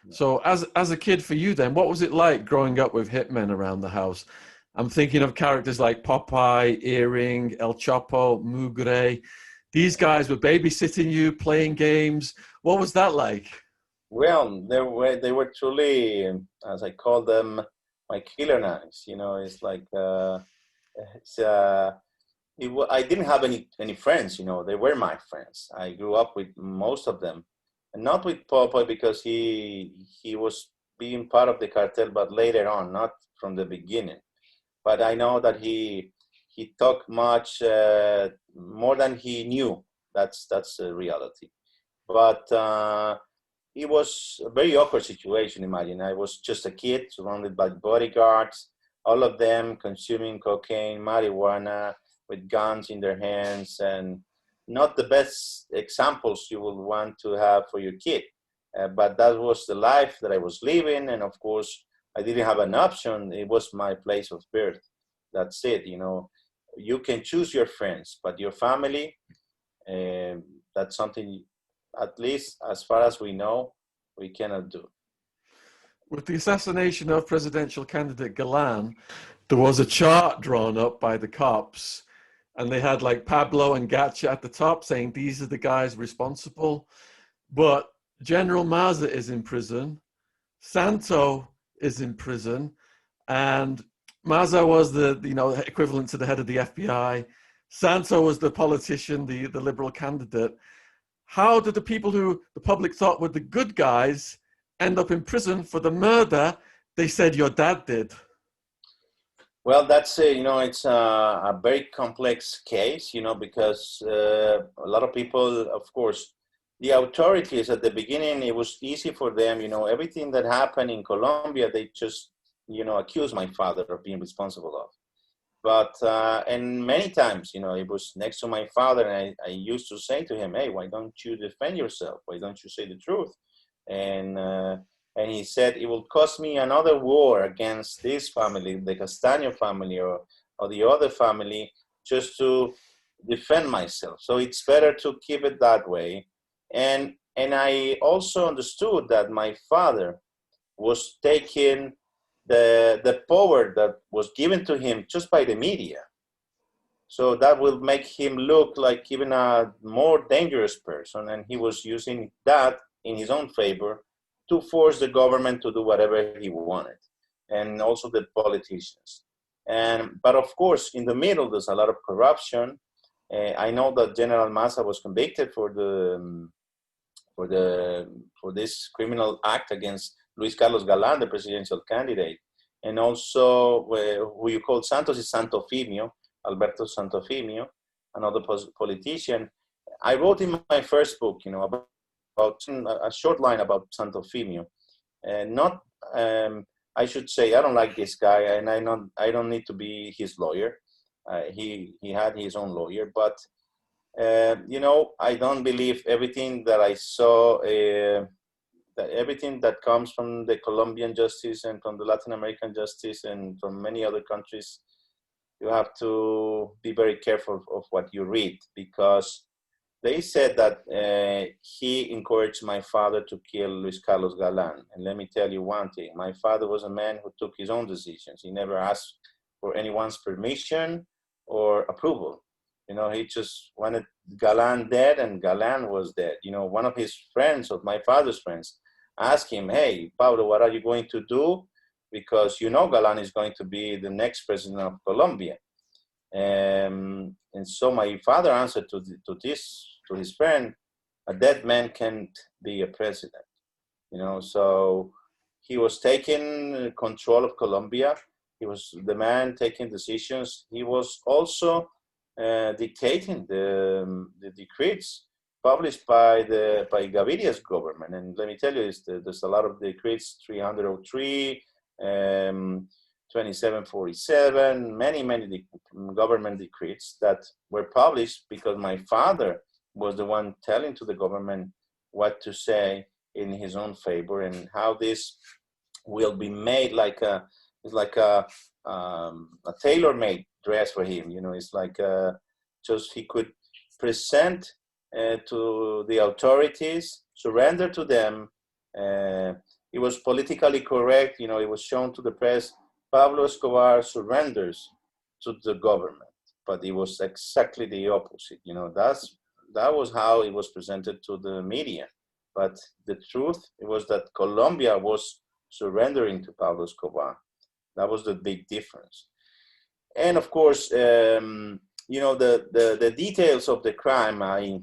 So as a kid for you then, what was it like growing up with hitmen around the house? I'm thinking of characters like Popeye, Earring, El Chapo, Mugre. These guys were babysitting you, playing games. What was that like? Well, they were truly, as I call them, my killer knives. It's like it's I didn't have any friends. They were my friends. I grew up with most of them, and not with Popeye because he was being part of the cartel, but later on, not from the beginning. But I know that he talked much more than he knew. That's a reality. But it was a very awkward situation. Imagine I was just a kid surrounded by bodyguards, all of them consuming cocaine, marijuana, with guns in their hands, and not the best examples you would want to have for your kid. But that was the life that I was living, and of course, I didn't have an option. It was my place of birth. That's it. You can choose your friends, but your family, that's something, at least as far as we know, we cannot do. With the assassination of presidential candidate Galan, there was a chart drawn up by the cops, and they had like Pablo and Gacha at the top saying these are the guys responsible. But General Maza is in prison, Santo is in prison, and Maza was the equivalent to the head of the FBI. Santo was the politician, the liberal candidate. How did the people who the public thought were the good guys end up in prison for the murder they said your dad did? Well, that's it's a very complex case, because a lot of people, of course, the authorities at the beginning, it was easy for them, everything that happened in Colombia, they just, accused my father of being responsible of. But and many times, it was next to my father, and I used to say to him, "Hey, why don't you defend yourself? Why don't you say the truth?" And and he said, "It will cost me another war against this family, the Castaño family, or the other family, just to defend myself. So it's better to keep it that way." And I also understood that my father was taking the power that was given to him just by the media. So that will make him look like even a more dangerous person. And he was using that in his own favor to force the government to do whatever he wanted, and also the politicians. But of course, in the middle, there's a lot of corruption. I know that General Massa was convicted for the for this criminal act against Luis Carlos Galan, the presidential candidate, and also who you call Santos is Santofimio, Alberto Santofimio, another politician. I wrote in my first book, about a short line about Santofimio, and not. I should say I don't like this guy, and I don't need to be his lawyer. He had his own lawyer, but I don't believe everything that I saw, that everything that comes from the Colombian justice and from the Latin American justice and from many other countries. You have to be very careful of what you read, because they said that he encouraged my father to kill Luis Carlos Galan. And let me tell you one thing, my father was a man who took his own decisions. He never asked for anyone's permission or approval. He just wanted Galan dead, and Galan was dead. One of his friends, of my father's friends, asked him, "Hey, Pablo, what are you going to do? Because Galan is going to be the next president of Colombia." And so my father answered to his friend, "A dead man can't be a president." So he was taking control of Colombia. He was the man taking decisions. He was also dictating the decrees published by Gaviria's government. And let me tell you, there's a lot of decrees, 303, 2747, many government decrees that were published because my father was the one telling to the government what to say in his own favor, and how this will be made it's like a tailor-made dress for him. It's like just he could present to the authorities, surrender to them. It was politically correct. You know, it was shown to the press. Pablo Escobar surrenders to the government, but it was exactly the opposite. You know, that was how it was presented to the media. But the truth it was that Colombia was surrendering to Pablo Escobar. That was the big difference. And of course, you know, the details of the crime I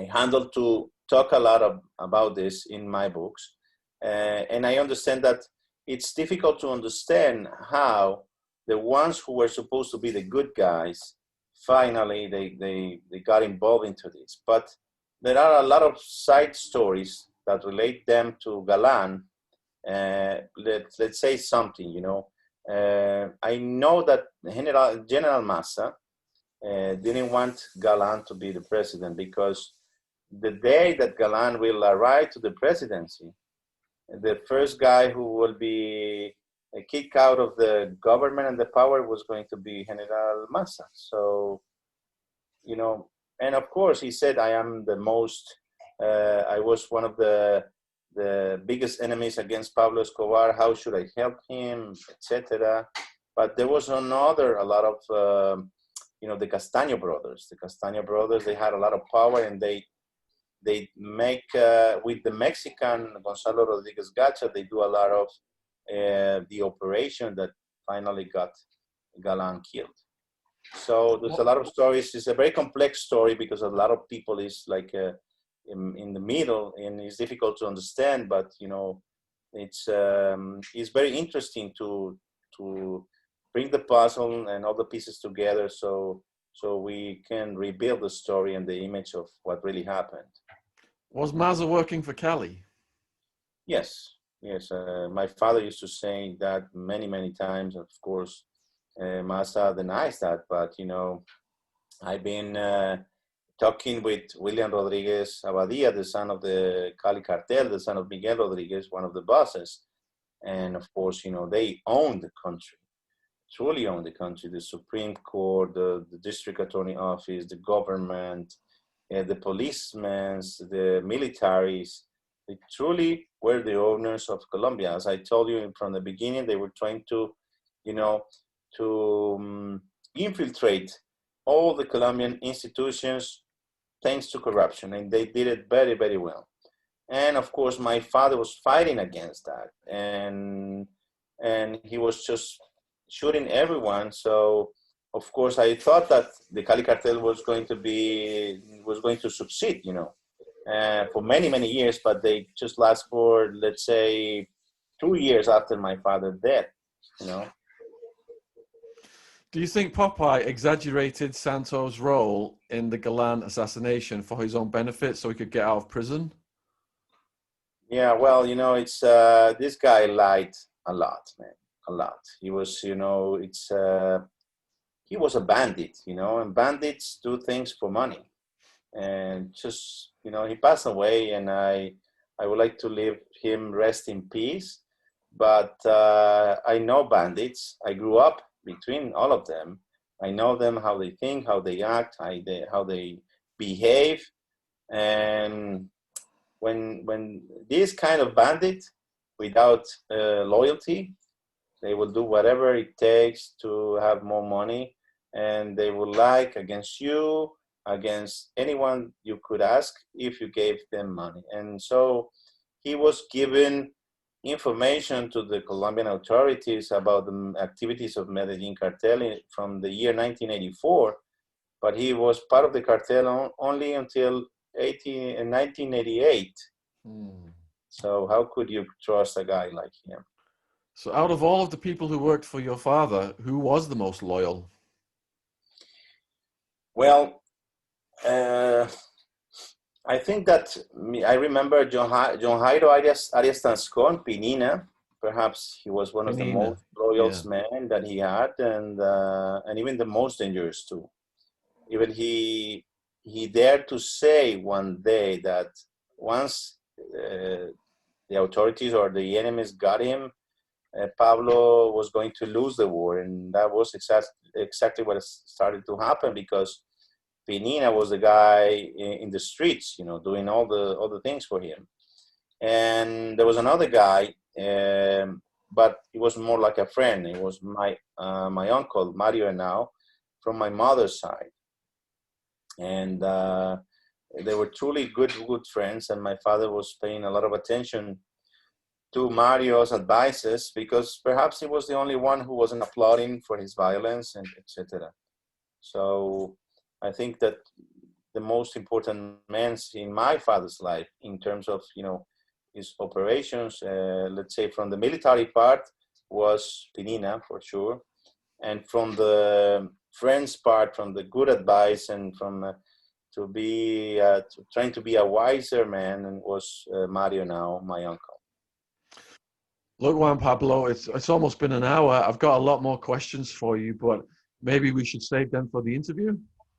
handled to talk a lot about this in my books. And I understand that it's difficult to understand how the ones who were supposed to be the good guys, finally they got involved into this. But there are a lot of side stories that relate them to Galan. Let's say something, you know. I know that General Massa didn't want Galan to be the president because the day that Galan will arrive to the presidency, the first guy who will be kicked out of the government and the power was going to be General Massa. So, you know, and of course he said, I am the most, I was one of the biggest enemies against Pablo Escobar. How should I help him, etc. But there was a lot of, you know, the Castaño brothers. The Castaño brothers, they had a lot of power, and they make, with the Mexican Gonzalo Rodriguez Gacha, they do a lot of the operation that finally got Galan killed. So there's a lot of stories. It's a very complex story because a lot of people is like in the middle, and it's difficult to understand. But you know, it's very interesting to bring the puzzle and all the pieces together, so we can rebuild the story and the image of what really happened. Was Maza working for Cali? Yes, yes. My father used to say that many times. Of course, Maza denies that, but you know, I've been talking with William Rodriguez Abadia, the son of the Cali Cartel, the son of Miguel Rodriguez, one of the bosses. And of course, you know, they own the country, truly own the country. The Supreme Court, the District Attorney Office, the government, the policemen, the militaries, they truly were the owners of Colombia. As I told you from the beginning, they were trying to, you know, to infiltrate all the Colombian institutions thanks to corruption, and they did it very well. And of course, my father was fighting against that, and he was just shooting everyone. So of course, I thought that the Cali Cartel was going to succeed, you know, for many years, but they just last for, let's say, 2 years after my father's death, you know. Do you think Popeye exaggerated Santos' role in the Galan assassination for his own benefit so he could get out of prison? Yeah, well, you know, it's this guy lied a lot, man, a lot. He was, you know, he was a bandit, you know, and bandits do things for money. And just, you know, he passed away, and I would like to leave him rest in peace. But I know bandits. I grew up between all of them. I know them, how they think, how they act, how they behave. And when this kind of bandit without loyalty, they will do whatever it takes to have more money, and they will lie against you, against anyone you could ask if you gave them money. And so he was given information to the Colombian authorities about the activities of Medellin cartel from the year 1984, but he was part of the cartel only until 1988. So how could you trust a guy like him? So out of all of the people who worked for your father, who was the most loyal? Well, I think that I remember John Jairo Arias Tanscon, Pinina. Perhaps he was one of the most loyal men that he had, and even the most dangerous too. Even he dared to say one day that once the authorities or the enemies got him, Pablo was going to lose the war, and that was exactly what started to happen, because Pinina was the guy in the streets, you know, doing all the things for him. And there was another guy, but he was more like a friend. He was my uncle Mario now, from my mother's side, and they were truly good friends. And my father was paying a lot of attention to Mario's advices, because perhaps he was the only one who wasn't applauding for his violence and etc. So I think that the most important men in my father's life, in terms of, you know, his operations, let's say from the military part, was Pinina for sure, and from the friends part, from the good advice, and from trying to be a wiser man, and was Mario now, my uncle. Look, Juan Pablo, it's almost been an hour. I've got a lot more questions for you, but maybe we should save them for the interview.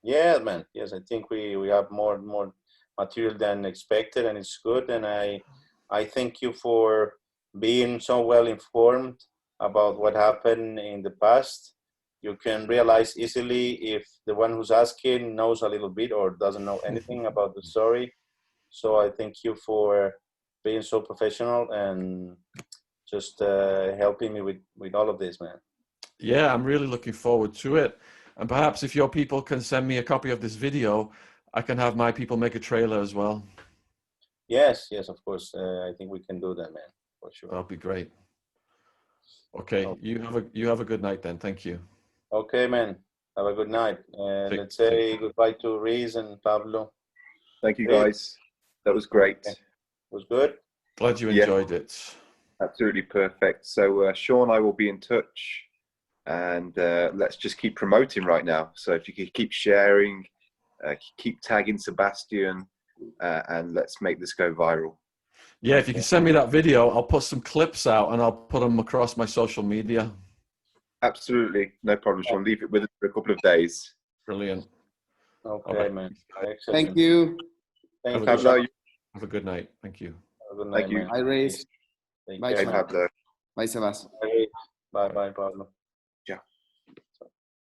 Yeah, man. Yes, I think we have more material than expected, and it's good. And I thank you for being so well informed about what happened in the past. You can realize easily if the one who's asking knows a little bit or doesn't know anything about the story. So I thank you for being so professional and just helping me with all of this, man. Yeah, I'm really looking forward to it. And perhaps if your people can send me a copy of this video, I can have my people make a trailer as well. Yes, of course. I think we can do that, man, for sure. That'll be great. Okay, you have a good night then. Thank you. Okay, man. Have a good night. Let's say goodbye to Reese and Pablo. Thank you, guys. That was great. Okay. Was good. Glad you enjoyed it. Absolutely perfect. So Shaun, I will be in touch, and let's just keep promoting right now. So if you could keep sharing, keep tagging Sebastian, and let's make this go viral. Yeah, if you can send me that video, I'll put some clips out and I'll put them across my social media. Absolutely, no problem, Shaun. Leave it with us for a couple of days. Brilliant. Okay, right, man. Excellent. Thank you. Thank you. Pablo, Have a good night. Thank you. Have a good night, thank you. man. Bye, Reis. Take Bye, care, Bye, man. Pablo. Bye, Sebas. Bye, Pablo.